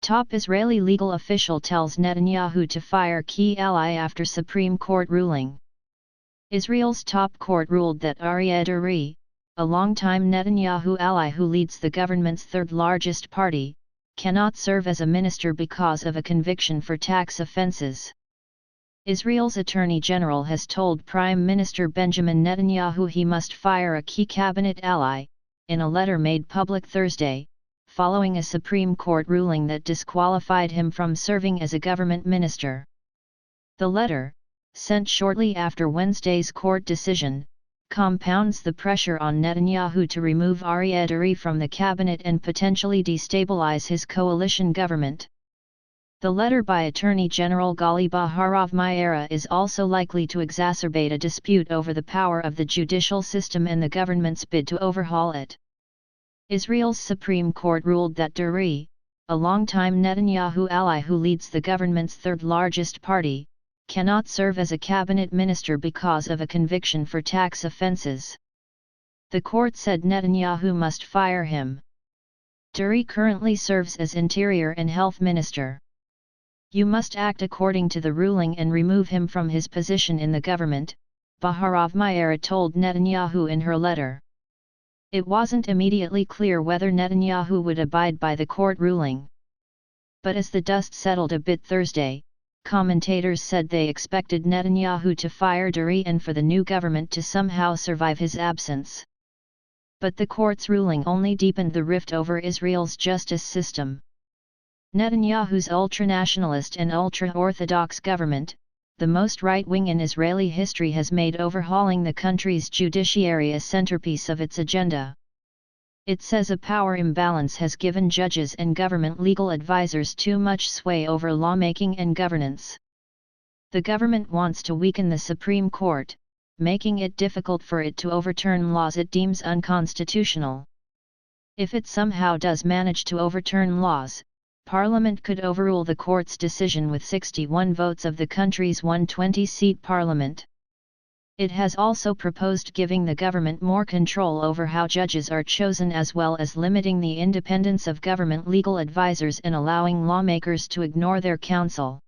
Top Israeli legal official tells Netanyahu to fire key ally after Supreme Court ruling. Israel's top court ruled that Aryeh Deri, a longtime Netanyahu ally who leads the government's third-largest party, cannot serve as a minister because of a conviction for tax offenses. Israel's Attorney General has told Prime Minister Benjamin Netanyahu he must fire a key cabinet ally, in a letter made public Thursday, following a Supreme Court ruling that disqualified him from serving as a government minister. The letter, sent shortly after Wednesday's court decision, compounds the pressure on Netanyahu to remove Aryeh Deri from the cabinet and potentially destabilize his coalition government. The letter by Attorney General Gali Baharav Miara is also likely to exacerbate a dispute over the power of the judicial system and the government's bid to overhaul it. Israel's Supreme Court ruled that Deri, a longtime Netanyahu ally who leads the government's third-largest party, cannot serve as a cabinet minister because of a conviction for tax offenses. The court said Netanyahu must fire him. Deri currently serves as Interior and Health Minister. You must act according to the ruling and remove him from his position in the government, Baharav Miara told Netanyahu in her letter. It wasn't immediately clear whether Netanyahu would abide by the court ruling. But as the dust settled a bit Thursday, commentators said they expected Netanyahu to fire Deri and for the new government to somehow survive his absence. But the court's ruling only deepened the rift over Israel's justice system. Netanyahu's ultranationalist and ultra-Orthodox government, the most right-wing in Israeli history, has made overhauling the country's judiciary a centerpiece of its agenda. It says a power imbalance has given judges and government legal advisors too much sway over lawmaking and governance. The government wants to weaken the Supreme Court, making it difficult for it to overturn laws it deems unconstitutional. If it somehow does manage to overturn laws, Parliament could overrule the court's decision with 61 votes of the country's 120-seat parliament. It has also proposed giving the government more control over how judges are chosen, as well as limiting the independence of government legal advisors and allowing lawmakers to ignore their counsel.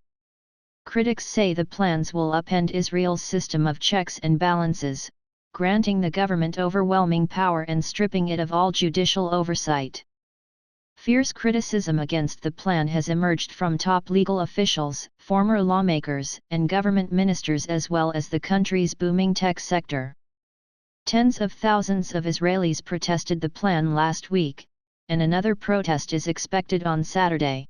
Critics say the plans will upend Israel's system of checks and balances, granting the government overwhelming power and stripping it of all judicial oversight. Fierce criticism against the plan has emerged from top legal officials, former lawmakers, and government ministers, as well as the country's booming tech sector. Tens of thousands of Israelis protested the plan last week, and another protest is expected on Saturday.